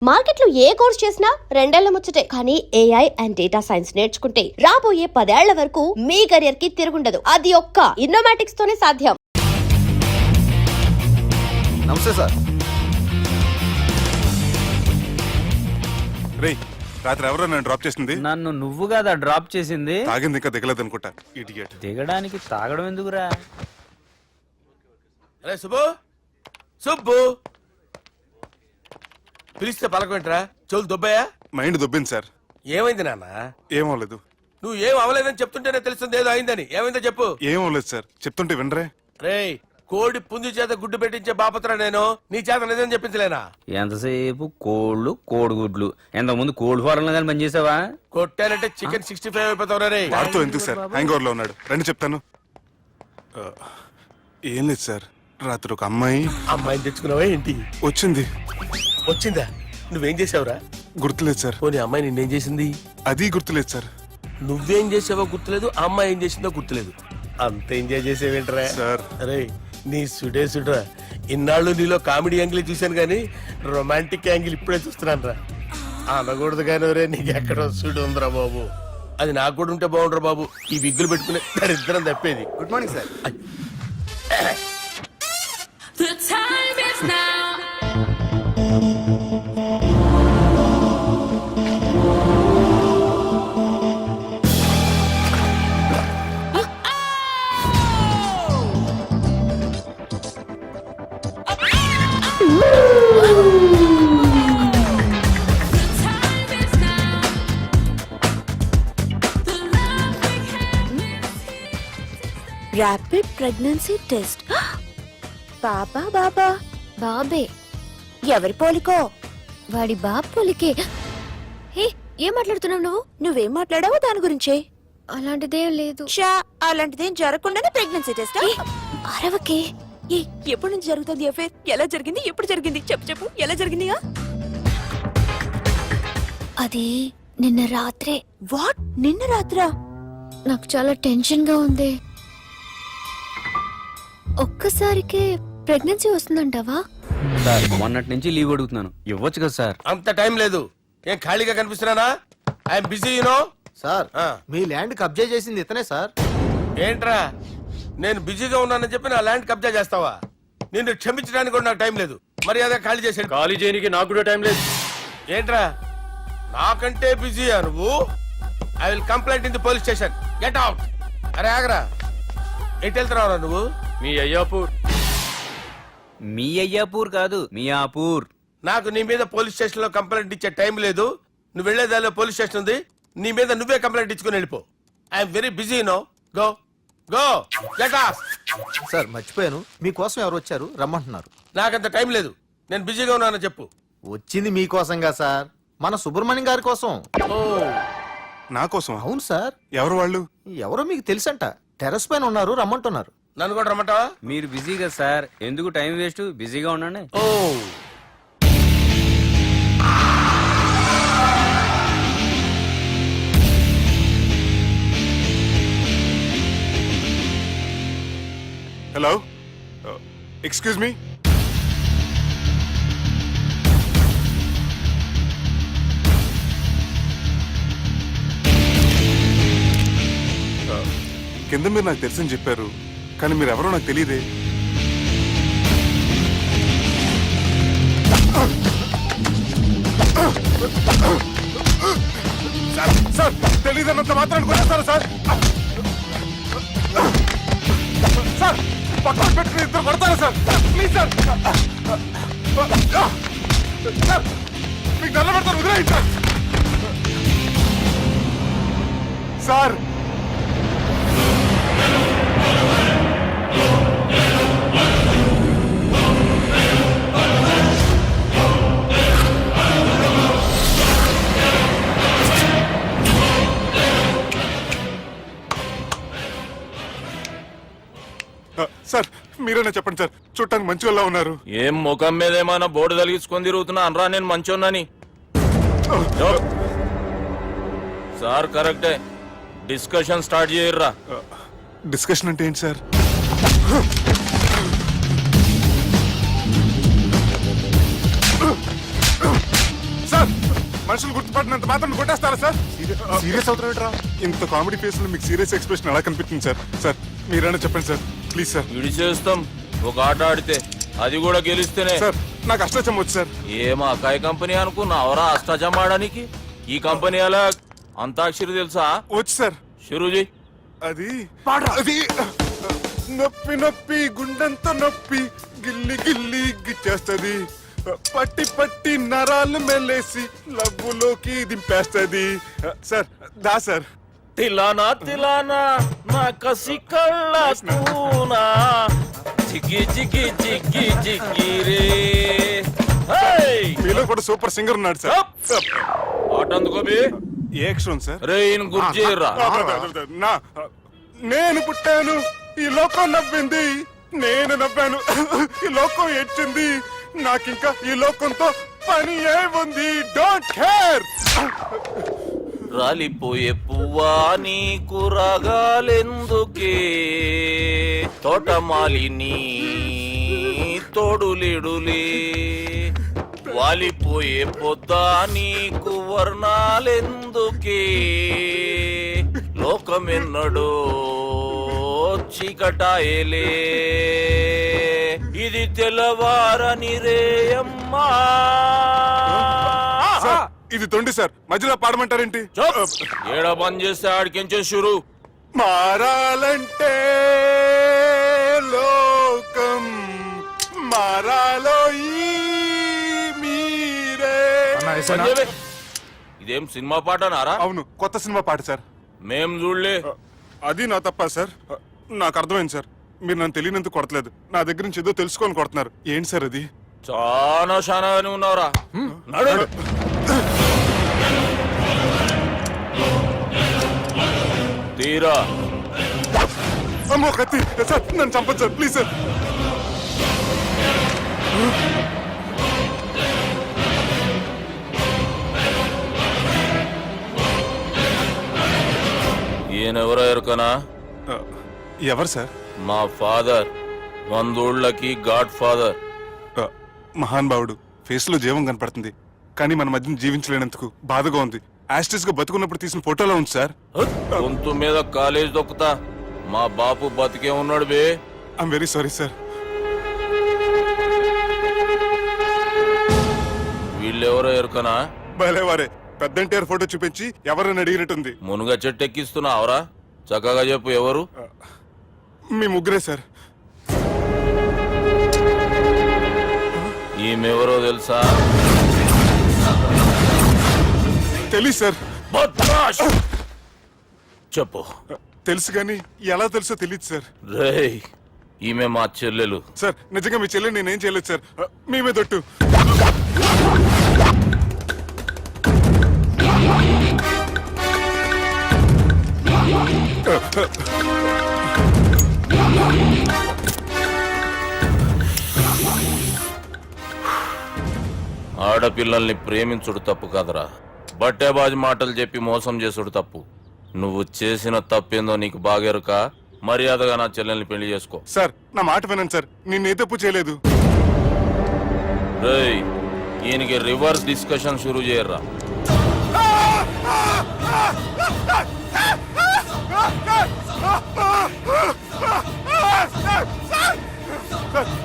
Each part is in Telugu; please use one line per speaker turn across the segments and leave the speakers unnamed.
మార్కెట్లో ఏ కోర్స్ చేసినా రెండేళ్ల ముచ్చటే. కానీ ఏఐ అండ్ డేటా సైన్స్ నేర్చుకుంటే రాబోయే 10 ఏళ్ల వరకు మీ కెరియర్ కి తిరుగుండదు. అది ఒక్క ఇన్నోమాటిక్స్ తోనే సాధ్యం.
నమస్తే సార్.
రే రాత్రి ఎవరో నన్ను డ్రాప్ చేసింది?
నన్ను నువ్వు కదా డ్రాప్ చేసింది.
తాగింది ఇంకా దిగలేదు అనుకుంటా. ఇడియట్.
దిగడానికి తాగడం ఎందుకురా?
అరే సుబ్బు, సుబ్బు పిలిస్తే పలకమంటరా? చెవులు దొబ్బాయా?
Mind దొబ్బింది sir.
ఏమైంది నాన్న?
ఏమవలేదు.
నువ్వు ఏం అవలేదని చెప్తుంటేనే తెలుస్తుంది ఏదో అయిందని. ఏమైందో చెప్పు.
ఏమవలేదు సార్, చెప్తుంటే వినరే.
రేయ్, కోడి పుంజు చేత గుడ్డు పెట్టించే బాపత్ర నేను. నీ చేత నిజం చెప్పించలేనా?
ఎంతసేపు కోళ్ళు కోడిగుడ్లు. ఎంతకుముందు కోల్డ్ ఫారెన్ కానీ పనిచేసావా?
కొట్టానంటే చికెన్ 65 అయిపోతావు రే.
వాడుతూ ఎందుకు సార్, హ్యాంగ్ ఓవర్ లో ఉన్నాడు. రండి చెప్తాను. ఏం లేదు సార్, రాత్రి ఒక
అమ్మాయిని తెచ్చుకున్నావా ఏంటి? వచ్చిందా? నువ్వేం చేసావురా?
గుర్తులేదు సార్.
పోనీ అమ్మాయి నిన్నేం చేసింది?
అది గుర్తులేదు సార్.
నువ్వేం చేసావో గుర్తులేదు, ఆ అమ్మాయి ఏం చేసిందో గుర్తులేదు. అంత ఎంజాయ్ చేసేవేంట్రా
సార్?
అరే నీ సుడే సుడ్రా. ఇన్నాళ్ళు నీలో కామెడీ యాంగిల్ చూశాను కానీ రొమాంటిక్ యాంగిల్ ఇప్పుడే చూస్తున్నాను రా. అనకూడదు కానీ రే, నీకు ఎక్కడో సుడు ఉందిరా బాబు. అది నాకు కూడా ఉంటే బాగుండ్రా బాబు. ఈ విగ్గులు పెట్టుకునే దరిద్రం తప్పేది.
Good morning sir.
The time is now.
Rapid pregnancy test. బాబా
బాబే
ఎవరి పోలికో?
వాడి బాబ్ పోలికే. హే, ఏం మాట్లాడుతున్నావు నువ్వు?
నువ్వేం మాట్లాడావో దాని గురించే.
అలాంటిదేం లేదు.
షా, అలాంటిదేం జరగకుండానే ప్రెగ్నెన్సీ టెస్ట్.
అరవకే.
ఎప్పటి నుంచి జరుగుతుంది అఫేర్? ఎలా జరిగింది? ఎప్పుడు జరిగింది? చెప్పు ఎలా జరిగింది?
అది నిన్న రాత్రే.
వాట్? నిన్న రాత్రా?
నాకు చాలా టెన్షన్ గా ఉంది. ఒక్కసారికే ప్రెగ్నెన్సీ వస్తుందంటావా?
సార్, మొన్నటి నుంచి లీవ్ అడుగుతున్నాను, ఇవ్వచ్చు కదా సార్?
అంత టైం లేదు. ఏం ఖాళీగా కనిపిస్తున్నానా? I'm busy you know.
సార్, మీ ల్యాండ్ కబ్జా చేసింది ఇతనే సార్.
ఏంట్రా, నేను బిజీగా ఉన్నానని చెప్పి నా ల్యాండ్ కబ్జా చేస్తావా? నిన్ను క్షమించడానికి కూడా నాకు టైం లేదు. మరి అదే ఖాళీ చేసాడు.
ఖాళీ చేయడానికి నాకు కూడా టైం లేదు.
ఏంట్రా, నాకంటే బిజీయా నువ్వు? I will complaint in the police station. Get out. అరే ఆగరా, ఎటు వెళ్తున్నావురా నువ్వు?
మీ అయ్యాపూర్. మీ అయ్యాపూర్ కాదు, మియాపూర్.
నాకు నీ మీద పోలీస్ స్టేషన్ లో కంప్లైంట్ ఇచ్చే టైం లేదు. నువ్వు వెళ్లేదాలో పోలీస్ స్టేషన్ ఉంది. నీ మీద నువ్వే కంప్లైంట్ ఇచ్చుకుని వెళ్ళిపో. I'm very busy no. Go go get off.
Sir మర్చిపోయాను, మీకోసం ఎవరు వచ్చారు రమ్మంటున్నారు.
నాకంత టైం లేదు, నేను బిజీగా ఉన్నానని చెప్పు.
వచ్చింది మీకోసంగా సార్, మన సుబ్రహ్మణ్యం గారి కోసం.
ఓ,
నా కోసం?
అవును సార్.
ఎవరు వాళ్ళు?
ఎవరో మీకు తెలుసంట. టెర్రస్ పైన ఉన్నారు, రమ్మంటున్నారు.
నన్ను కూడా రమ్మంటావా?
మీరు బిజీ కదా సార్, ఎందుకు టైం వేస్ట్? బిజీగా ఉండండి.
ఓ,
హలో, ఎక్స్క్యూజ్ మీ. కింద మీరు నాకు తెలుసని చెప్పారు, కానీ మీరు ఎవరో నాకు తెలియదే. సార్, తెలియదన్నంత మాత్రాన్ని కొట్టేస్తారా సార్? సార్, పక్కన పెట్టుకుని ఇద్దరు కొడతారా సార్? ప్లీజ్ సార్, సార్ మీకు నల్ల పెడతారు, వదిలేయండి సార్. సార్, సార్ మీరేనా చెప్పండి సార్, చూడటానికి మంచి వాళ్ళ ఉన్నారు.
ఏం ముఖం మీద ఏమైనా బోర్డు తలిగించుకొని తిరుగుతున్నా అనరా నేను మంచోన్నాని? సార్ కరెక్టే, డిస్కషన్ స్టార్ట్ చేయర్రా.
డిస్కషన్ అంటే ఏంటి సార్? మనుషులు గుర్తుపట్టినంత మాత్రం కొట్టేస్తారా సార్?
సీరియస్ అవుతున్నా
ఇంత కామెడీ ఫేస్ లో మీకు సీరియస్ ఎక్స్ప్రెషన్ ఎలా కనిపిస్తుంది సార్? సార్ మీరైనా చెప్పండి సార్, ప్లీజ్ సార్.
విడి చేస్తాం ఒక ఆట ఆడితే, అది కూడా గెలిస్తేనే.
సార్ నాకు అష్టచం వచ్చు సార్.
ఏం అకాయ కంపెనీ అనుకున్నావరా అష్టాచం ఆడడానికి? ఈ కంపెనీ అలా అంతాక్షరి తెలుసా?
వచ్చు సార్.
షురూజీ.
అది అది నొప్పి నొప్పి గుండెంతో నొప్పి గిల్లి గిల్లి గిచ్చేస్తది, పట్టి పట్టి నరాలు మెల్లేసి లవ్వులోకి దింపేస్తది. సార్ దా సార్.
తిలానా తిలానా నా కసి కళ్ళ కూనా జిగి జిగి జిగి జిగి రే. హేయ్!
మీలో కూడా సూపర్ సింగర్ ఉన్నాడు సార్.
ఆట అందుకో బే.
ఏ అక్షరం సార్?
రే ఈయన గుర్తు చేయరా.
నా నేను పుట్టాను, ఈ లోకం నవ్వింది, నేను నవ్వాను, ఈ లోకం ఏడ్చింది, నాకింకా ఈ లోకంతో పని ఏముంది? Don't care.
రాలిపోయే పువ్వా నీకు రాగాలెందుకే, తోటమాలిని తోడులిడులే, వాలిపోయే పొద్దా నీకు వర్ణాలెందుకే, లోకమెన్నడో చీకటాయలే, ఇది తెల్లవారని రేయమ్మా.
సార్, ఇది తొండి సార్, మధ్యలో పాడమంటారేంటి?
ఏడా బంద్ చేస్తే ఆడికించే షురు.
మారాలంటే లోకం మారాలో ఈ మీరే.
బంద్ చేయవే. ఇదేం సినిమా పాట నారా?
అవును, కొత్త సినిమా పాట సార్.
మేం చూడలే.
అది నా తప్ప సార్. నాకు అర్థమైంది సార్, మీరు నన్ను తెలియనందుకు కొడతలేదు, నా దగ్గర నుంచి ఏదో తెలుసుకొని కొడుతున్నారు. ఏంటి సార్ అది?
చాలా శానాగానే ఉన్నావురా. నడు. తీరా.
అమ్మో కత్తి సార్, నన్ను చంపదు సార్, ప్లీజ్ సార్.
ఈయనెవరో ఎరుకనా?
ఎవరు సార్?
మా ఫాదర్, 100 ఊళ్ళకి గాడ్ ఫాదర్.
మహాన్ భావుడు, ఫేస్ లో జీవం కనపడుతుంది, కానీ మన మధ్యన జీవించలేనందుకు బాధగా ఉంది. యాస్టిస్ గా బతుకున్నప్పుడు తీసిన ఫోటోలో ఉంది సార్.
గొంతు మీద కాలేజ్ దొక్కుతా. మా బాపు బతికే ఉన్నాడు బే.
I'm very sorry sir.
వీళ్ళెవరో ఎరుకనా?
భలేవారే, పెద్ద ఎన్టీఆర్ ఫోటో చూపించి ఎవరని అడిగినట్టుంది.
మునుగ చెట్టు ఎక్కిస్తున్నావురా? చక్కగా చెప్పు ఎవరు?
మీ ముగ్గురే సార్.
ఈమెవరో తెలుసా?
తెలీదు సార్.
బద్మాష్! చెప్పు.
తెలుసు కానీ ఎలా తెలుసో తెలియదు సార్.
రేయ్, ఈమె మా చెల్లెలు.
సార్ నిజంగా మీ చెల్లెని నేనేం చేయలేదు సార్, మీ మీద ఒట్టు.
ఆడపిల్లల్ని ప్రేమించుడు తప్పు కాదురా, బట్టేబాజు మాటలు చెప్పి మోసం చేసుడు తప్పు. నువ్వు చేసిన తప్పేందో నీకు బాగెరుక. మర్యాదగా నా చెల్లెల్ని పెళ్లి చేసుకో.
సార్ నా మాట వినండి సార్, నేను ఏ తప్పు చేయలేదు.
రేయ్, ఈయనకి రివర్స్ డిస్కషన్ షురూ చేయర్రా.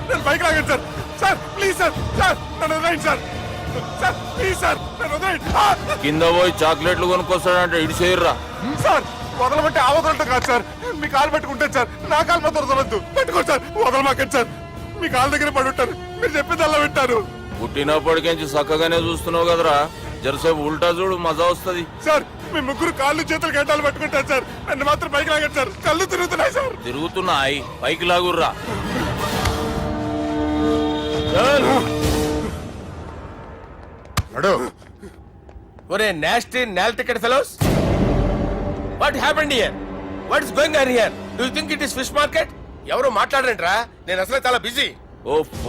నేను బైక్ లాగండి sir. Sir please sir, sir నన్ను వదిలేయండి సార్. సార్ ప్లీజ్ సార్, నన్ను వదిలేయండి.
కింద పోయి చాక్లెట్లు కొనుక్కొస్తాడంటే ఇటు చేయర్రా.
సార్ వదలమంటే ఆ వదలటం కాదు సార్, మీ కాలు పెట్టుకుంటాను సార్, నా కాలు మాత్రం వదలొద్దు. పెట్టుకోండి సార్, వదలమాకండి సార్. మీ కాలు దగ్గర పడి ఉంటారు, మీరు చెప్పింది అలా వింటారు.
పుట్టినప్పటికేంచి చక్కగానే చూస్తున్నావు కదరా, జరసేపు ఉల్టా చూడు, మజా వస్తుంది.
సార్ మీ ముగ్గురు కాళ్ళు చేతులు గంటలు పట్టుకుంటారు సార్, నన్ను మాత్రం పైకి లాగండి సార్, కళ్ళు తిరుగుతున్నాయి సార్.
తిరుగుతున్నాయి, పైకి లాగుర్రా.
ఒరే నాస్టీ నాల్ ticket fellows, what happened here? What is going on here? Do you think it is fish market? ఎవరు మాట్లాడరంట్రా, నేను అసలే చాలా బిజీ.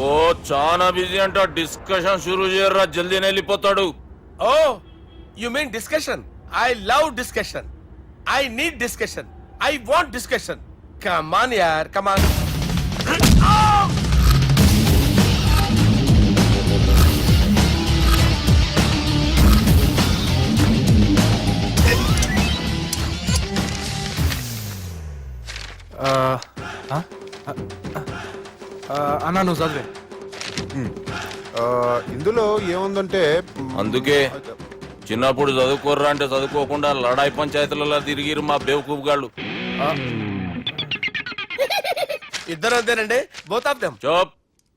ఓ చాలా బిజీ అంట. డిస్కషన్ షురూ చేయర్రా, జల్దీ వెళ్ళిపోతాడు.
Oh you mean discussion? I love discussion, I need discussion, I want discussion. Come on యార్, కమ్ ఆన్.
అన్నా నువ్వు చదివే. ఇందులో ఏముందంటే
అందుకే చిన్నప్పుడు చదువుకోర్రా అంటే చదువుకోకుండా లడాయి పంచాయతీలలో తిరిగిరు మా బేవకూపు గాళ్ళు.
ఇద్దరు అంతేనండి, బోత్ ఆఫ్ దెమ్.
చోప్.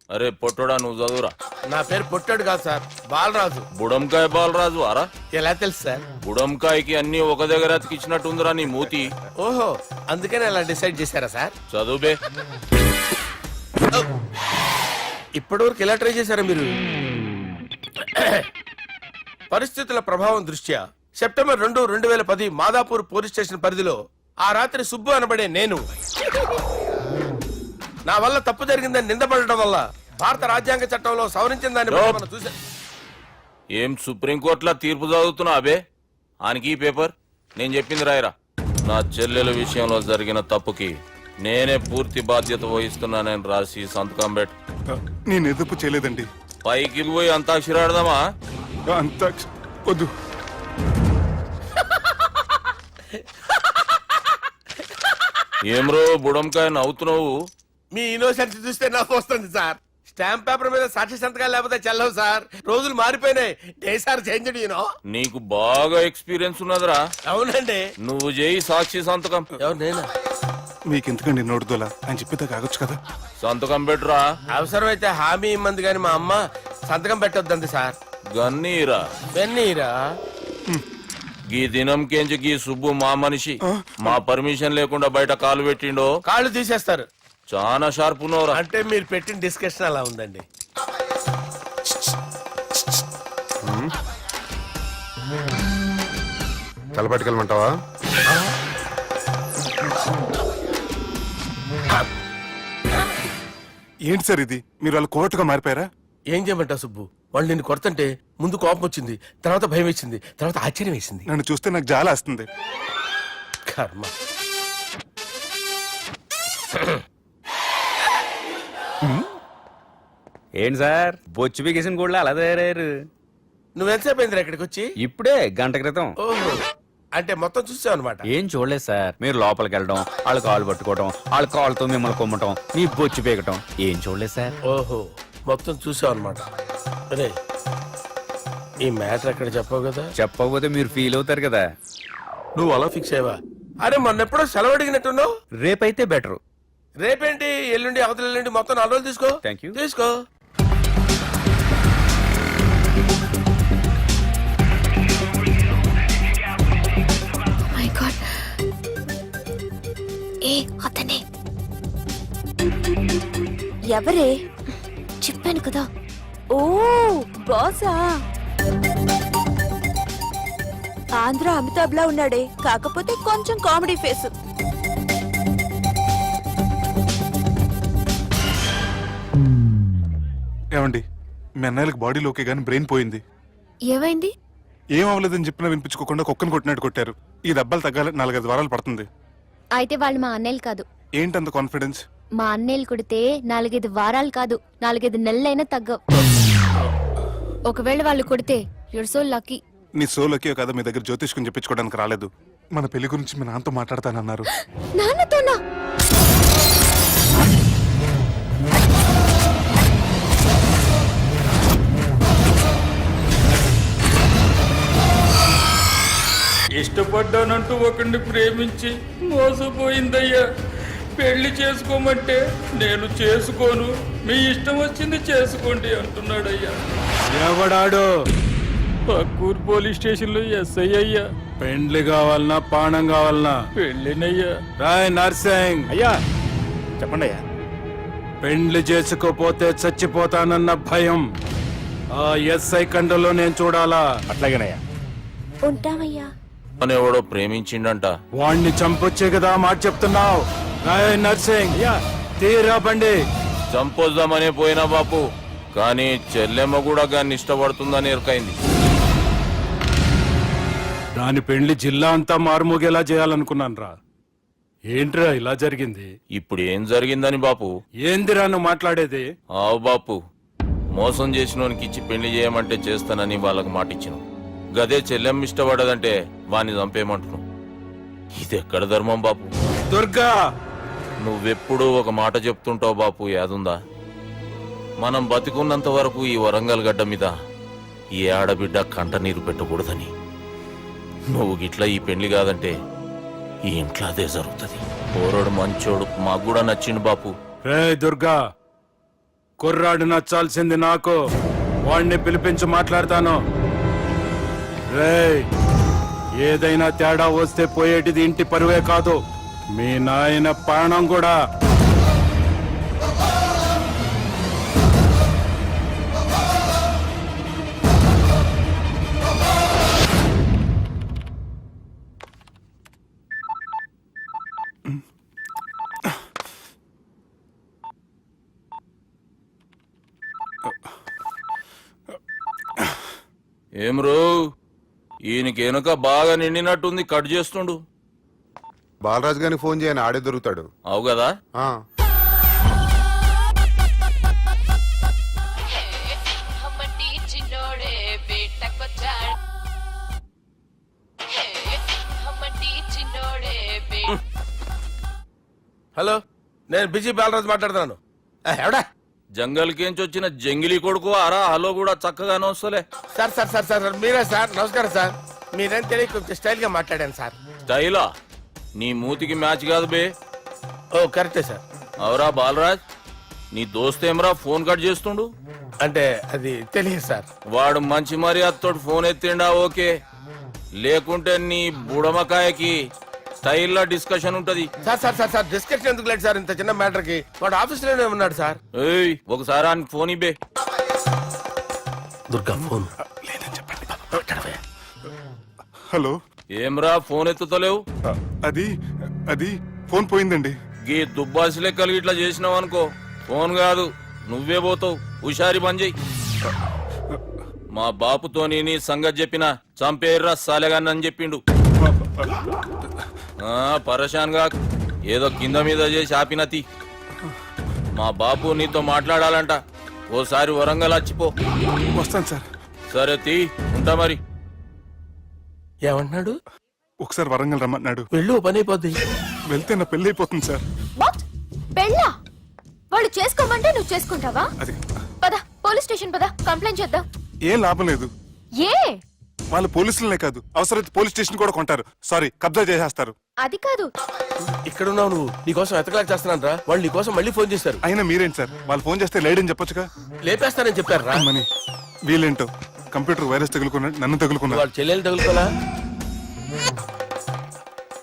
అరే పొట్టోడా నువ్వు చదువురా.
నా పేరు పొట్టాడు కాదు సార్, బాలరాజు.
బుడంకాయ బాలరాజు అరా.
ఎలా తెలుసు సార్?
బుడంకాయకి అన్ని ఒక దగ్గర అతికిచ్చినట్టుందిరా నీ మూతి.
ఓహో, అందుకని అలా డిసైడ్ చేశారా సార్?
చదువుబే.
ఇప్పటి వరకు ఎలా ట్రై చేశారా మీరు? పరిస్థితుల ప్రభావం దృష్ట్యా సెప్టెంబర్ 2, 2010 మాదాపూర్ పోలీస్ స్టేషన్ పరిధిలో ఆ రాత్రి సుబ్బు అనబడే నేను నా వల్ల తప్పు జరిగిందని నిందపడడం వల్ల భారత రాజ్యాంగ చట్టంలో సవరించిన దాన్ని బట్టి మనం చూసా.
ఏం సుప్రీంకోర్టులో తీర్పు చదువుతున్నా అబే? ఆనికి ఈ పేపర్ నేను చెప్పింది రాయరా. నా చెల్లెల విషయంలో జరిగిన తప్పుకి నేనే పూర్తి బాధ్యత వహిస్తున్నానని రాసి సంతకం పెట్టు.
నేను ఎదుపు చేయలేదండి.
పైకి పోయి అంతాక్షరి ఆడదామా?
అంత వద్దు.
ఏమ్రో బుడంకాయ నవ్వుతున్నావు?
మీ ఇన్నోసెన్స్ చూస్తే నాకు వస్తుంది సార్. స్టాంప్ పేపర్ మీద సాక్షి సంతకాలు లేకపోతే చెల్లవు సార్. రోజులు మారిపోయినాయి. Day sir change you know.
నీకు బాగా ఎక్స్పీరియన్స్ ఉన్నదిరా.
అవునండి.
నువ్వు చేయి సాక్షి సంతకం.
ఎవరు నేనా?
మీకు ఎందుకండి నోడుదోలా అని చెప్పితే కాగొచ్చు కదా.
సంతకం పెట్టురా.
అవసరమైతే హామీ ఇమ్మంది కానీ మా అమ్మ సంతకం పెట్టొద్దండి సార్.
గన్నీరా
వెన్నీరా.
గీ దినం కేంచి గీ సుబ్బు మా మనిషి మా పర్మిషన్ లేకుండా బయట కాలు పెట్టిండో
కాళ్ళు తీసేస్తారు.
చాలా షార్ప్ ఉన్నవరా.
అంటే మీరు పెట్టిన డిస్కషన్ అలా ఉందండి.
తలపట్టుకెళ్ళమంటావా? ఏంటి సార్ ఇది? మీరు వాళ్ళు కోర్టుగా మారిపోయారా?
ఏం చేయమంటావు సుబ్బు? వాళ్ళు నిన్ను కొడుతుంటే ముందు కోపం వచ్చింది, తర్వాత భయం వేసింది, తర్వాత ఆశ్చర్యం వేసింది.
నన్ను చూస్తే నాకు జాలా వస్తుంది.
కర్మ.
ఏంటి సార్ బొచ్చు బిగేసిన కూడా అలా తయారయ్యారు?
నువ్వెంతసేపు అయిందిరా ఇక్కడికి వచ్చి?
ఇప్పుడే గంట క్రితం.
ఓహో, అంటే మొత్తం చూసావు అనమాట.
ఏం చూడలేదు సార్. మీరు లోపలికి వెళ్ళడం, వాళ్ళ కాళ్ళు పట్టుకోవడం, వాళ్ళ కాళ్ళతో మిమ్మల్ని కొమ్మటం, మీ బొచ్చు పీకటం ఏం చూడలేదు సార్.
ఓహో, మొత్తం చూసావు అనమాట. అరే, ఈ మ్యాటర్ అక్కడ చెప్పావు కదా.
చెప్పకపోతే మీరు ఫీల్ అవుతారు కదా.
నువ్వు అలా ఫిక్స్ అయ్యవా? అరే మొన్నెప్పుడో సెలవు అడిగినట్టున్నావు.
రేపైతే బెటర్.
రేపేంటి, ఎల్లుండి, అవతల ఎల్లుండి, మొత్తం 4 రోజులు తీసుకో.
Thank you.
తీసుకో.
మై గాడ్, ఏ అతనే
ఎవరే?
చెప్పాను కదా.
ఓ బాసా. ఆంధ్ర అమితాబ్ లా ఉన్నాడే, కాకపోతే కొంచెం కామెడీ ఫేస్.
ఏమండి, మీ అన్నయ్యలకు బాడీలో ఓకే కానీ బ్రెయిన్ పోయింది.
ఏమైంది?
ఏం అవ్వలేదని చెప్పినా వినిపించుకోకుండా కుక్కను కొట్టినట్టు కొట్టారు. ఈ దెబ్బలు తగ్గాలి 4-5 వారాలు పడుతుంది.
అయితే వాళ్ళు మా అన్నయ్యలు కాదు.
ఏంటంత కాన్ఫిడెన్స్?
మా అన్నయ్యలు కొడితే 4-5 వారాలు కాదు, 4-5 నెలలైనా తగ్గవు. ఒకవేళ వాళ్ళు కొడితే యుర్ సో లక్కీ.
నీ సోలోకి కదా మీ దగ్గర జ్యోతిష్కుని చెప్పించుకోవడానికి రాలేదు. మన పెళ్లి గురించి మీ నాన్నతో మాట్లాడతానన్నారు.
నాన్నతోనా?
ఇష్టపడ్డానంటూ ఒకరిని ప్రేమించి మోసపోయిందయ్యా. పెళ్లి చేసుకోమంటే నేను చేసుకోను, మీ ఇష్టం వచ్చింది చేసుకోండి అంటున్నాడయ్యా.
ఎవడాడు?
పక్కూరు పోలీస్ స్టేషన్ లో ఎస్ఐ అయ్యా.
పెండ్లి కావాలనా పానం కావాలనా?
పెళ్ళినయ్యా.
రాయ్ నర్సింగ్,
అయ్యా చెప్పండి అయ్యా.
పెండ్లి చేసుకోపోతే చచ్చిపోతానన్న భయం ఆ ఎస్ఐ కండలో నేను చూడాలా?
అట్లాగేనయ్యా.
ఉంటామయ్యా.
అనేవాడో ప్రేమించిండంట.
వాణ్ణి చంపొచ్చే కదా మాట చెప్తున్నావు. రాయ్ నర్సింగ్, తీరా బండి.
చంపొద్దామనే పోయినా బాపు, కానీ చెల్లెమ్మ కూడా గాన్ని ఇష్టపడుతుందని ఎరకైంది.
దాని పెండ్లి జిల్లా అంతా మారుమోగేలా చేయాలనుకున్నాను రా. ఏంట్రా ఇలా జరిగింది?
ఇప్పుడు ఏం జరిగిందని బాపు?
ఏందిరా నువ్వు మాట్లాడేది?
ఆవు బాపు, మోసం చేసినోనికి ఇచ్చి పెళ్లి చేయమంటే చేస్తానని వాళ్ళకి మాటిచ్చినావు. గదే చెల్లెమ్మ ఇష్టపడదంటే వాణ్ణి చంపేయమంటున్నావు. ఇది ఎక్కడ ధర్మం బాపు?
దుర్గా,
నువ్వెప్పుడూ ఒక మాట చెప్తుంటావు బాపు, యాదుందా? మనం బతికున్నంత వరకు ఈ వరంగల్ గడ్డ మీద ఈ ఆడబిడ్డ కంట నీరు పెట్టకూడదని. నువ్వు గిట్లా ఈ పెళ్లి కాదంటే ఈ ఇంట్లో అదే జరుగుతుంది. పోరోడు మంచోడు, మాకు కూడా నచ్చిండు బాపు.
రే దుర్గా, కుర్రాడు నచ్చాల్సింది నాకు. వాడిని పిలిపించి మాట్లాడతాను. రే, ఏదైనా తేడా వస్తే పోయేటిది ఇంటి పరువే కాదు, మీ నాయన ప్రాణం కూడా.
ఏం రో, ఈయనకి వెనక బాగా నిండినట్టుంది, కట్ చేస్తుండు.
బాలరాజు గారికి ఫోన్ చేయని, ఆడే దొరుకుతాడు.
అవు కదా.
ఆ.
హలో, నేను బిజీ బాలరాజు మాట్లాడుతున్నాను. ఎవడా?
జంగల్కేంచి వచ్చిన జంగిలీ కొడుకు అరా. హలో కూడా చక్కగానే వస్తలే.
సార్ సార్ సార్ సార్ మీరే సార్? నమస్కారం సార్. మీరేం తెలియక కొంచెం స్టైల్ గా మాట్లాడాను సార్.
స్టైలా? నీ మూతికి మ్యాచ్ కాదు బే.
ఓ కరెక్టే సార్.
అవరా బాలరాజ్, నీ దోస్తేమరా ఫోన్ కట్ చేస్తుండు?
అంటే అది తెలియదు సార్.
వాడు మంచి మర్యాదతో ఫోన్ ఎత్తిండా ఓకే, లేకుంటే నీ బుడమకాయకి స్టైల్లో డిస్కషన్ ఉంటది.
Sir sir sir sir discussion ఎందుకు లేదు సార్? ఇంత చిన్న మ్యాటర్ కి వాడు ఆఫీస్ లోనే ఉన్నాడు సార్.
ఏయ్, ఒకసారి ఆయనకి ఫోన్ ఇబ్బే.
దుర్గా ఫోన్.
హలో.
ఏమ్రా ఫోన్ ఎత్తుతలేవు?
అది అది ఫోన్ పోయిందండి.
గీ దుబ్బాసి లెక్కలు ఇట్లా చేసినావు అనుకో, ఫోన్ కాదు నువ్వే పోతావు. హుషారి పని చెయ్యి. మా బాపుతోని నీ సంగతి చెప్పిన చంపేర్రా సాలెగాన్ని అని చెప్పిండు. పరేషాన్ గా ఏదో కింద మీద చేసి ఆపినతి. మా బాపు నీతో మాట్లాడాలంట. ఓసారి వరంగల్ వచ్చిపో.
వస్తాను సార్.
సరే తీ, ఉంటా మరి.
ఏమన్నాడు?
ఒకసారి వరంగల్ రమ్మన్నాడు.
వెళ్ళు, పని అయిపోద్ది.
వెళ్తే నా పెళ్లి అయిపోతుంది సార్.
వాట్? పెళ్ళా? వాళ్ళు చేసుకోమంటే నువ్వు చేసుకుంటావా?
అది
పద, పోలీస్ స్టేషన్ పద, కంప్లైంట్ చేద్దాం.
ఏం లాభం లేదు.
ఏ?
వాళ్ళు పోలీసులనే కాదు, అవసరమైతే పోలీస్ స్టేషన్ కూడా కొంటారు. సారీ, కబ్జా చేసేస్తారు.
అది కాదు.
ఇక్కడ ఉన్నావు నువ్వు, నీకోసం ఎతకలేక చేస్తున్నాను రా. వాళ్ళు నీకోసం మళ్ళీ ఫోన్ చేశారు.
అయినా మీరేంటి సార్, వాళ్ళు ఫోన్ చేస్తే లేడని చెప్పొచ్చుగా.
లేపేస్తానని చెప్పారు రా.
మని వీళ్ళేంటో కంప్యూటర్ వైరస్ తగులుకున్నాడు, నన్ను తగులుకున్నాడు.
వాళ్ళ చెల్లెలు తగులుకోలా?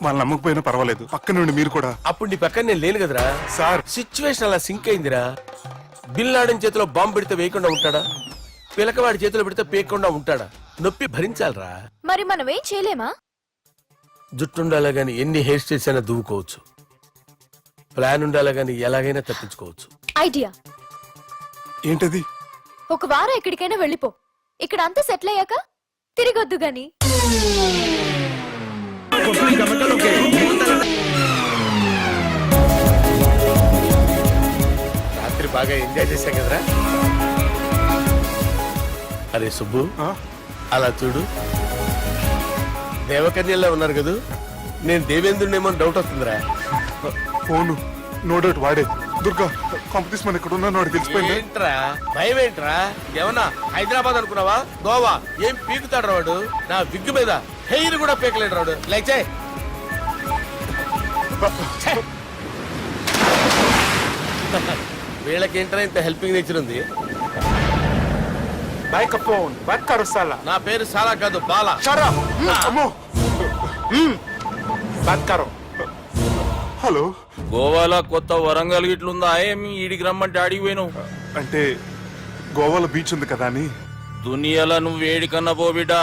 వాళ్ళు నమ్మకపోయినా పర్వాలేదు, పక్క నుండి మీరు కూడా.
అప్పుడు నీ పక్కన నేను లేను కదరా
సార్.
సిచ్యువేషన్ అలా సింక్ అయిందిరా. బిల్ లాడెన్ చేతిలో బాంబు పెడితే వేయకుండా ఉంటాడా? పిలకవాడి చేతిలో పెడితే పేయకుండా ఉంటాడా? నొప్పి భరించాలరా.
మరి మనం ఏం చేయలేమా?
జుట్టుండాలా గాని ఎన్ని హెయిర్ స్టైల్స్ అయినా దువ్వుకోవచ్చు. ప్లాన్ ఉండాలా గాని ఎలాగైనా తప్పించుకోవచ్చు.
ఐడియా
ఏంటది?
ఒక వారం ఎక్కడికైనా వెళ్ళిపో. ఇక్కడ అంతా సెటిల్ అయ్యాక తిరిగొద్దు గాని.
రాత్రి బాగా ఎంజాయ్ చేశాం కదరా. అరే సుబ్బు, అలా చూడు, దేవకన్యల్లో ఉన్నారు కదూ. నేను దేవేంద్రునేమో డౌట్ వస్తుందిరా.
ఫోను నో డౌట్ వాడే. దుర్గా కాంపిటీషన్ మన ఇక్కడ ఉన్నాను, వాడు తెలిసిపోయింది.
ఏంట్రా భయం ఏంట్రా? ఏమన్నా హైదరాబాద్ అనుకున్నావా? గోవా? ఏం పీకుతాడు రాడు? నా విగ్గు మీద హెయిర్ కూడా పీకలేడు రాడు. లైక్ చేయి. వీళ్ళకేంట్రా ఇంత హెల్పింగ్ నేచర్ ఉంది? నా పేరు సాలా కాదు, బాలా.
హలో.
గోవాలో కొత్త వరంగల్ గిట్లుందా? ఏమి ఈడికి రమ్మంటే అడిగి పోయినావు?
అంటే గోవాలో బీచ్ ఉంది కదా అని.
దునియాలో నువ్వు వేడికన్నా పో బిడ్డా.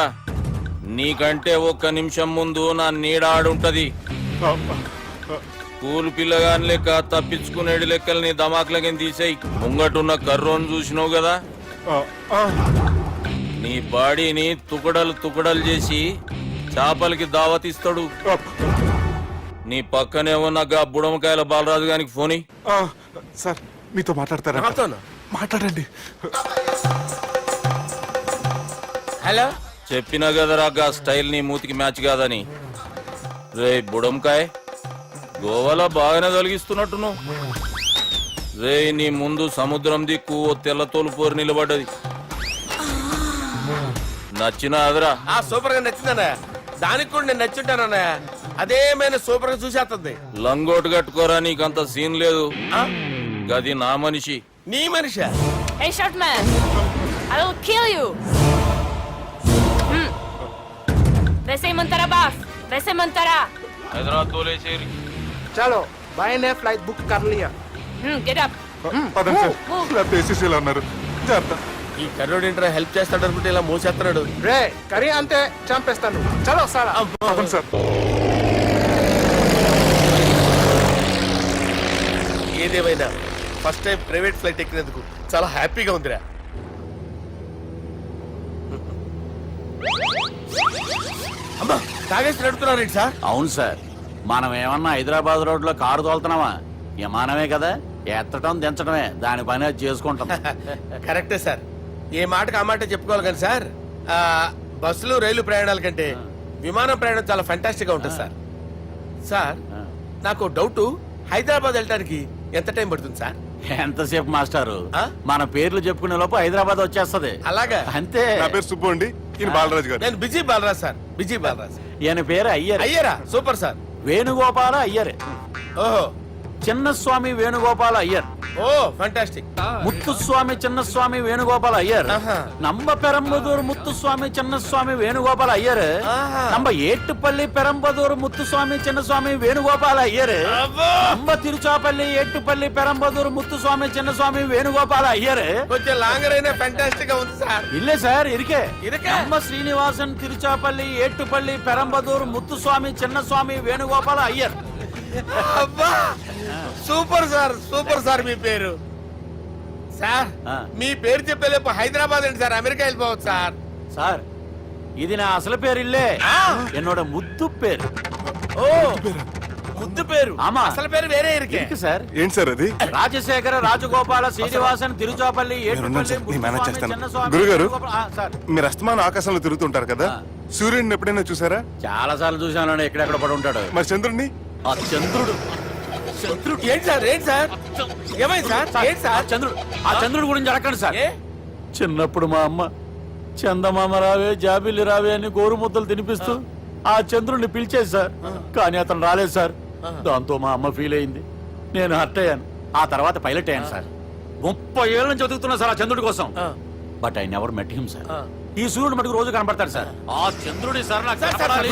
నీకంటే ఒక్క నిమిషం ముందు నా నీడ ఆడుంటది. స్కూల్ పిల్లగాని లెక్క తప్పించుకునేడు లెక్కలు నీ దమాకులకి తీసేయి. ముంగటున్న కర్రోని చూసినావు కదా, నీ బాడీని తుకడలు తుకడలు చేసి చేపలకి దావతిస్తాడు. నీ పక్కనే ఉన్న గా బుడమకాయల బాలరాజు గారికి ఫోన్.
సార్ మీతో మాట్లాడతారా? మాట్లాడండి.
హలో.
చెప్పినా కదరా గా స్టైల్ నీ మూతికి మ్యాచ్ కాదని. రే బుడంకాయ్, గోవాలో బాగానే తొలగిస్తున్నట్టు నువ్వు. రే నీ ముందు సముద్రం దిక్కు ఓ తెల్ల తోలుపోరు నిలబడ్డది. నచ్చిన అదరా?
ఆ సూపర్ గా నచ్చిందన్నయ్య. దానికి కూడా నేను నచ్చుంటానన్నయ్య. అదేమైనా సూపర్ గా చూసేస్తుంది.
లంగోటు కట్టుకోరా, నీకంత సీన్ లేదు. గది నా మనిషి.
నీ మనిషి
Hey, short man! I will kill you! वैसे ही मंतरा बास, वैसे मंतरा.
హైదరాబాద్ తోలేసేరి.
చలో బాయ్ ఫ్లైట్ బుక్ కర్ లియా.
Get up.
పదండి సార్, లేకపోతే ఏసీసీలో ఉన్నారు. జాగ్రత్త.
ఈ కర్రోడు ఏంట్రా హెల్ప్ చేస్తాడు అనుకుంటే ఇలా మోసేస్తున్నాడు.
రే కరీ అంతే చంపేస్తాను. చలో సారా.
పదండి సార్.
ఏదేమైనా ఫస్ట్ టైం ప్రైవేట్ ఫ్లైట్ ఎక్కినందుకు చాలా హ్యాపీగా ఉందిరా. అమ్మా తాగేసి నడుపుతున్నారేంటి సార్?
అవును సార్, మనం ఏమన్నా హైదరాబాద్ రోడ్ లో కారు తోలుతున్నామా? విమానమే కదా, ఎత్తటం దించడమే దాని పని అది చేసుకుంటాం.
కరెక్టే సార్. ఏ మాటకు ఆ మాట చెప్పుకోవాలి కానీ సార్, బస్సులు రైలు ప్రయాణాల కంటే విమానం ప్రయాణం చాలా ఫంటాస్టిక్ గా ఉంటుంది సార్. సార్ నాకు డౌట్, హైదరాబాద్ వెళ్ళడానికి ఎంత టైం పడుతుంది సార్?
ఎంతసేపు మాస్టారు,
ఆ?
మన పేర్లు చెప్పుకునే లోపు హైదరాబాద్ వచ్చేస్తది.
అలాగా?
అంతే.
నా పేరు సుబ్బు అండి, ఈయన బాలరాజు గారు.
నేను busy Balaraj sir, busy Balaraj.
ఈయన పేరు అయ్యర్.
అయ్యారా? Super sir.
వేణుగోపాల అయ్యర్.
ఓహో,
చిన్నస్వామి వేణుగోపాల అయ్యర్.
Oh fantastic.
ముత్తుస్వామి చిన్నస్వామి వేణుగోపాల అయ్యర్.
ఆహా.
నంబ పెరంబదూరు ముత్తుస్వామి చిన్నస్వామి వేణుగోపాల అయ్యర్.
ఆహా.
నంబ ఏట్టుపల్లి పెరంబదూరు ముత్తుస్వామి చిన్నస్వామి వేణుగోపాల అయ్యర్.
అబ్బో!
నంబ తిరుచాపల్లి ఏట్టుపల్లి పెరంబదూరు ముత్తుస్వామి చిన్నస్వామి వేణుగోపాల అయ్యర్.
కొంచెం లాంగర్ అయినా ఫంటాస్టిక్ గా ఉంది సార్.
ఇల్లే సార్ ఇరికే.
ఇరికే?
నంబ శ్రీనివాసన్ తిరుచాపల్లి ఏట్టుపల్లి పెరంబదూరు ముత్తుస్వామి చిన్నస్వామి వేణుగోపాల అయ్యర్.
అబ్బా సూపర్ సార్, సూపర్ సార్. మీ పేరు సార్,
ఆ.
మీ పేరు చెప్పేలేపు హైదరాబాద్ ఏంటి సార్, అమెరికా వెళ్ళిపోవచ్చు సార్.
సార్ ఇది నా అసలు పేరు ఇల్లే, ఎన్నోడ ముద్దు పేరు.
ఓ ముద్దు పేరు.
ఆమా.
అసలు పేరు వేరే ఇరికే.
ఇరికి సార్.
ఏంటి సార్ అది?
రాజశేఖర రాజగోపాల శ్రీనివాసన్ తిరుచాపల్లి
మీరున్నాను సార్, నేను మేనేజ్ చేస్తాను.
చిన్నస్వామి
గురుగారు,
వేణుగోపాల- సార్
మీరు అస్తమానం ఆకాశంలో తిరుగుతుంటారు కదా, సూర్యుడిని ఎప్పుడైనా చూసారా?
చాలా సార్లు చూశాను, ఎక్కడెక్కడ పడి ఉంటాడు.
మరి చంద్రుడిని?
ఆ చంద్రుడు.
ఏంటి సార్, ఏంటి సార్, ఏమైంది సార్, ఏంటి సార్?
ఆ చంద్రుడు గురించి అడగండి సార్.
ఏ?
చిన్నప్పుడు మా అమ్మ చందమామ రావే జాబిల్లి రావే అని గోరు ముద్దలు తినిపిస్తూ ఆ చంద్రుడిని పిలిచేది సార్, కానీ అతను రాలేదు సార్. దాంతో మా అమ్మ ఫీల్ అయింది, నేను హర్ట్ అయ్యాను. ఆ తర్వాత పైలట్ అయ్యాను సార్. 30 ఏళ్ళ నుంచి చదువుతున్నా సార్ ఆ చంద్రుడి కోసం. But I never met him sir. ఈ సూర్యుడు మటుకు రోజు కనపడతాడు సార్. ఆ చంద్రుడి సార్ నాకు కనపడాలి.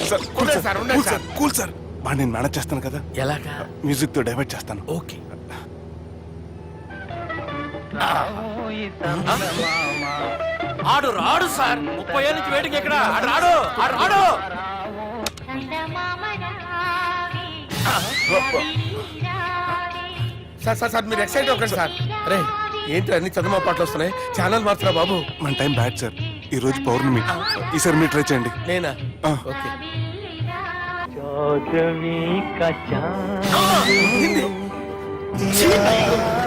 సార్ కూల్
ఉండండి
సార్,
సార్, ఉండండి
కూల్ సార్, కూల్ సార్. బాగా నేను మేనేజ్ చేస్తాను కదా,
ఎలాగా?
మ్యూజిక్ తో డైవర్ట్ చేస్తాను.
ఓకే.
ఆడు రాడు సార్, 30 ఏళ్ళ నుంచి వేడికి ఎక్కడ ఆడు రాడు, ఆడు రాడు.
సార్ సార్ సార్ మీరు ఎక్సైట్ అవ్వకండి సార్. రే ఏంటి అన్ని చదువు పాటలు వస్తున్నాయి, ఛానల్ మార్చరా బాబు.
మన టైం బ్యాడ్ సార్, ఈ రోజు పౌర్ణమి. ఈసారి మీరు ట్రై చేయండి.
నేనా?
ఆ.
ఓకే.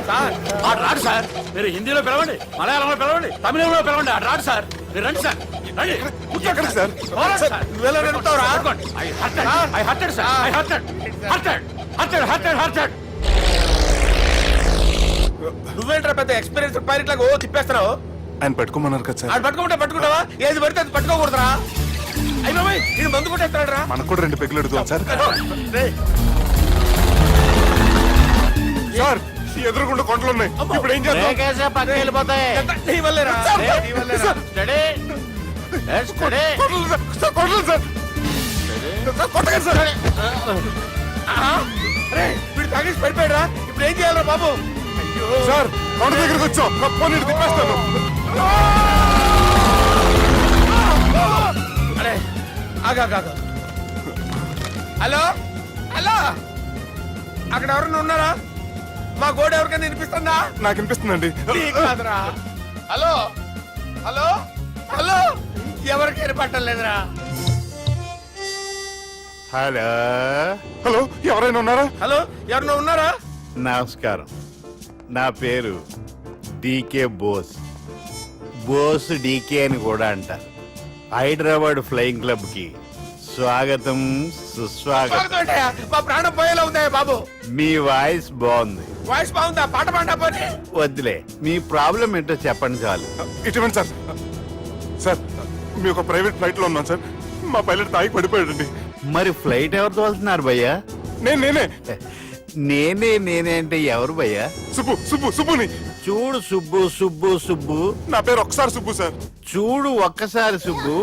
సార్
ఆడు రాడు సార్, మీరు హిందీలో పిలవండి, మలయాళంలో పిలవండి, తమిళంలో పిలవండి, ఆడు రాడు సార్. మీరు రండి సార్, రండి.
కూర్చోకండి సార్.
పోరాడు సార్.
నువ్వెలా నడుపుతావురా?
పట్టుకోండి. I hurted, sir. I hurted.
నువ్వేంట్రా పెద్ద ఎక్స్పీరియన్స్ పైలట్ లాగా ఓ తిప్పేస్తున్నావు?
ఆయన పెట్టుకోమన్నారు కదా సార్.
ఆడు పట్టుకుంటే పట్టుకుంటావా? ఏది పడితే అది పట్టుకోకూడదురా. అయ్యి బాబాయ్ ఇది మందు కొట్టేస్తాడు రా.
మనకు కూడా 2 పెగ్గులు ఎడుతాం సార్.
రేయ్,
సార్ ఈ ఎదురుగుండా కొండలు ఉన్నాయి, ఇప్పుడు ఏం చేద్దాం?
బ్రేకేసే పక్కకి వెళ్ళిపోతాయి.
ఎంత నీ వల్లేరా? నీ వల్లేరా?
Steady. Yes, steady.
Kondalu sir, sir Kondalu sir. Sir, కొట్టకండి సార్.
రేయ్, వీడు తాగేసి పడిపోయాడు రా. ఇప్పుడు ఏం చేయాలరా బాబు? అయ్యో
సార్ కొండ దగ్గరికి వచ్చాం, పోనీ తిప్పేస్తాను.
అరే ఆగా. హలో హలో, అక్కడ ఎవరన్నా ఉన్నారా? మా గోడ ఎవరికైనా వినిపిస్తుందా?
నాకు అనిపిస్తుందండి.
నీకు కాదురా. హలో హలో హలో, ఎవరికి వినపట్టలేదురా.
హలో హలో, ఎవరైనా ఉన్నారా?
హలో ఎవరన్నా ఉన్నారా?
నమస్కారం, నా పేరు డీకే బోస్. బోస్ డీకే అని కూడా అంటారు. హైదరాబాద్ ఫ్లయింగ్ క్లబ్ కి స్వాగతం సుస్వాగతం.
స్వాగతం ఏంటయ్యా? మా ప్రాణం పోయేలా ఉందా బాబు?
మీ వాయిస్ బాగుంది.
వాయిస్ బాగుందా? పాట పాడా పోనీ.
వద్దులే, మీ ప్రాబ్లం ఏంటో చెప్పండి చాలు.
ఇటువంటి సార్ సార్ మీ ఒక ప్రైవేట్ ఫ్లైట్ లో ఉన్నాను సార్. మా పైలట్ తాగి పడిపోయాడండి.
మరి ఫ్లైట్ ఎవరు తోలుతున్నారు భయ్యా?
నేనే
నేనే అంటే ఎవరు భయ్యా?
సుబ్బుని.
చూడు సుబ్బు సుబ్బు సుబ్బు,
నా పేరు ఒకసారి సుబ్బు సార్.
చూడు ఒక్కసారి సుబ్బు,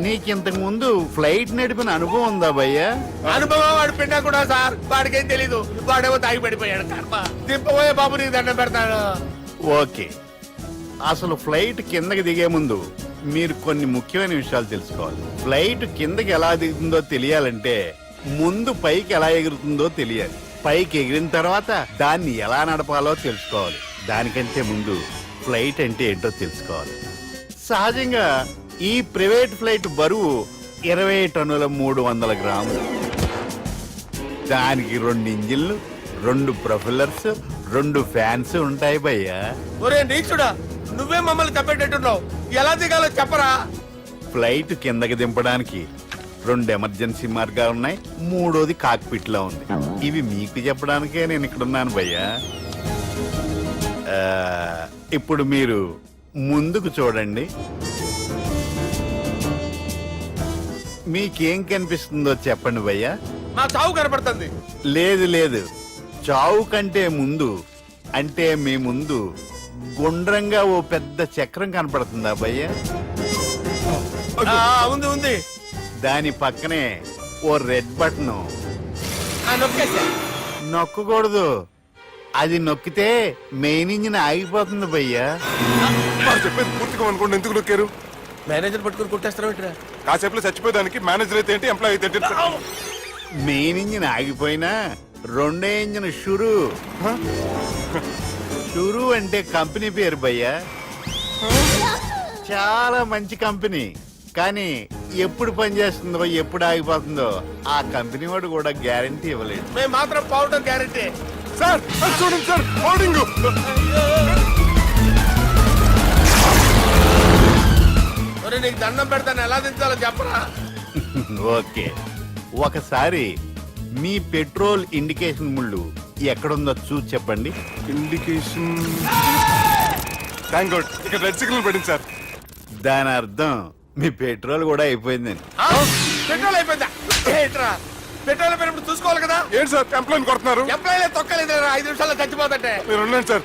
నీకింతకు ముందు ఫ్లైట్ నడిపిన అనుభవం ఉందా భయ్యా?
అనుభవం వాడు పిండా కూడా సార్. వాడికేం తెలీదు. వాడేమో తాగి పడిపోయాడు. కర్మ. దింపబోయే బాబు నీకు దండం పెడతాను.
ఓకే, అసలు ఫ్లైట్ కిందకి దిగే ముందు మీరు కొన్ని ముఖ్యమైన విషయాలు తెలుసుకోవాలి. ఫ్లైట్ కిందకి ఎలా దిగుతుందో తెలియాలంటే ముందు పైకి ఎలా ఎగురుతుందో తెలియాలి. పైకి ఎగిరిన తర్వాత దాన్ని ఎలా నడపాలో తెలుసుకోవాలి. దానికంటే ముందు ఫ్లైట్ అంటే ఏంటో తెలుసుకోవాలి. సహజంగా ఈ ప్రైవేట్ ఫ్లైట్ బరువు 20 టన్నుల 300 గ్రాములు. దానికి 2 ఇంజిన్లు, 2 ప్రొఫెల్లర్స్, 2 ఫ్యాన్స్ ఉంటాయి భయ్యా.
ఒరే నీచుడా, నువ్వే మమ్మల్ని తప్పేటట్టున్నావు. ఎలా దిగాలో చెప్పరా?
ఫ్లైట్ కిందకి దింపడానికి 2 ఎమర్జెన్సీ మార్గాలు ఉన్నాయి. 3వది కాక్పిట్ లో ఉంది. ఇవి మీకు చెప్పడానికే నేను ఇక్కడ ఉన్నాను భయ్యా. ఇప్పుడు మీరు ముందుకు చూడండి. మీకేం కనిపిస్తుందో చెప్పండి భయ్యా.
మా చావు కనపడుతుంది.
లేదు, చావు కంటే ముందు అంటే మీ ముందు గుండ్రంగా ఓ పెద్ద చక్రం కనపడుతుందా భయ్యా?
ఉంది.
దాని పక్కనే ఓ రెడ్ బటన్. నొక్కకూడదు, అది నొక్కితే మెయిన్ ఇంజిన్ ఆగిపోతుంది భయ్యా.
చెప్పేది పూర్తిగా అనుకోండి. ఎందుకు నొక్కారు?
మేనేజర్ పట్టుకుని కొట్టేస్తారా?
కాసేపులో చచ్చిపోయేదానికి మేనేజర్ అయితే ఏంటి, ఎంప్లాయ్ అయితే ఏంటి?
మెయిన్ ఇంజిన్ ఆగిపోయినా 2వ ఇంజిన్ షురు అంటే కంపెనీ పేరు భయ్యా. చాలా మంచి కంపెనీ. కానీ ఎప్పుడు పనిచేస్తుందో ఎప్పుడు ఆగిపోతుందో ఆ కంపెనీ వాడు కూడా గ్యారంటీ ఇవ్వలేదు.
మేము మాత్రం పౌడర్ గ్యారంటీ.
సార్ చూడండి సార్, హోర్డింగ్.
నీకు దండం పెడతాను, ఎలా దించాలో చెప్పరా?
ఓకే, ఒకసారి మీ పెట్రోల్ ఇండికేషన్ ముళ్ళు ఎక్కడుందో చూసి చెప్పండి.
ఇండికేషన్. థ్యాంక్ గాడ్, ఇక్కడ రెడ్ సిగ్నల్ పడింది సార్.
దాని అర్థం మీ పెట్రోల్ కూడా అయిపోయిందని.
పెట్రోల్ అయిపోయిందా? పెట్రోల్ అయిపోయినప్పుడు చూసుకోవాలి కదా.
ఏంటి సార్ ఎంప్లాయ్ కొడుతున్నారు?
ఎంప్లాయీ తొక్కలేదు. 5 నిమిషాల్లో చచ్చిపోతుంటే
మీరు ఉన్నాను సార్.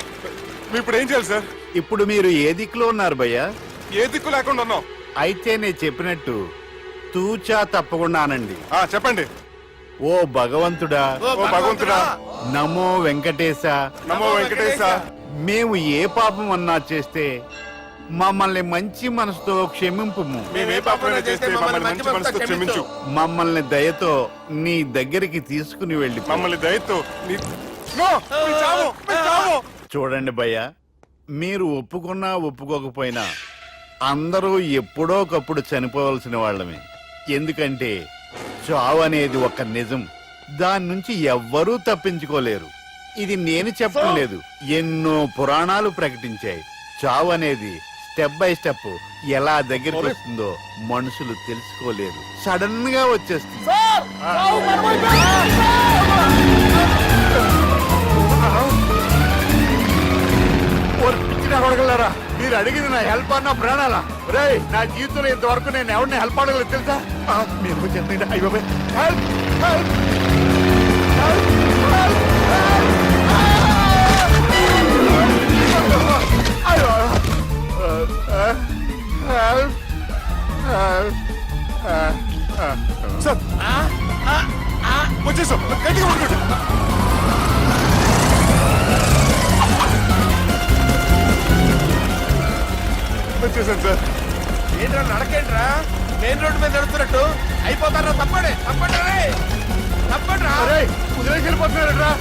మీరు ఇప్పుడు ఏం చేయాలి సార్?
ఇప్పుడు మీరు ఏ దిక్కులో ఉన్నారు భయ్యా?
ఏ దిక్కు లేకుండా ఉన్నాం.
అయితే నేను చెప్పినట్టు తూచా తప్పకుండా అనండి.
చెప్పండి.
ఓ భగవంతుడా,
ఓ భగవంతుడా,
నమో వెంకటేశ,
నమో వెంకటేశ.
మేము ఏ పాపం అన్నా చేస్తే మమ్మల్ని మంచి మనసుతో క్షమింపు.
మేము ఏ పాపమైనా చేస్తే మమ్మల్ని మంచి మనసుతో క్షమించు.
మమ్మల్ని దయతో నీ దగ్గరికి తీసుకుని వెళ్ళి
మమ్మల్ని దయతో
చూడండి భయ్యా, మీరు ఒప్పుకున్నా ఒప్పుకోకపోయినా అందరూ ఎప్పుడో ఒకప్పుడు చనిపోవలసిన వాళ్ళమే. ఎందుకంటే చావు అనేది ఒక నిజం. దాని నుంచి ఎవ్వరూ తప్పించుకోలేరు. ఇది నేను చెప్పడం లేదు, ఎన్నో పురాణాలు ప్రకటించాయి. చావు అనేది స్టెప్ బై స్టెప్ ఎలా దగ్గరికి వస్తుందో మనుషులు తెలుసుకోలేరు. సడన్ గా వచ్చేస్తుంది. మీరు అడిగింది నా హెల్ప్ అన్న ప్రాణాలా? రే, నా జీవితంలో ఇంతవరకు నేను ఎవరిని హెల్ప్ అడగలేదు తెలుసా? మీరు చెప్పండి. అయ్యో హెల్ప్ హెల్ప్
సార్ వచ్చేసాం. గట్టిగా ఉండండి. వచ్చేసాను సార్.
ఏంట్రా నడకేంట్రా? మెయిన్ రోడ్డు మీద నడుస్తున్నట్టు అయిపోతారా? తప్పండి తప్పండి రా.
కుదిరేసి వెళ్ళిపోతున్నారా?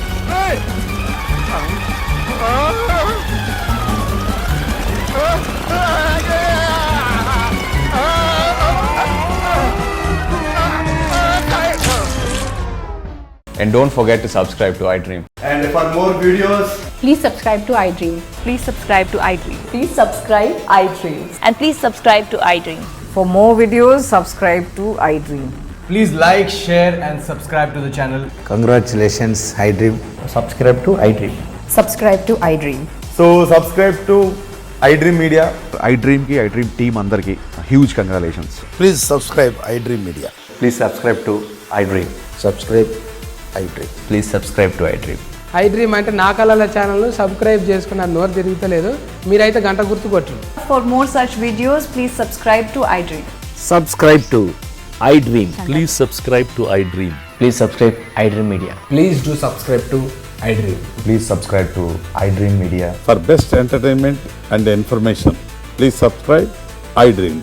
And don't forget to subscribe to iDream.
And for more videos,
Please subscribe to iDream. Please subscribe to iDream.
Please subscribe iDream.
And please subscribe to iDream.
For more videos, subscribe to iDream.
Please like share and subscribe to the channel.
Congratulations I dream.
Subscribe to I dream.
Subscribe to I dream.
So subscribe to I dream media.
I dream కి ఐ డ్రీమ్ టీమ్ అందరికి huge congratulations.
Please subscribe I dream media.
Please subscribe to I dream.
Subscribe I dream.
Please subscribe to I dream.
I dream అంటే నా కళల ఛానల్ సబ్స్క్రైబ్ చేసుకున్న నోరు తిరుగుతలేదు, మీరైతే గంట గుర్తు కొట్టండి.
For more such videos please subscribe to I dream.
Subscribe to I dream. Please subscribe to I dream. Please subscribe I dream media.
Please do subscribe to I dream.
Please subscribe to I dream media.
For best entertainment and information please subscribe I dream.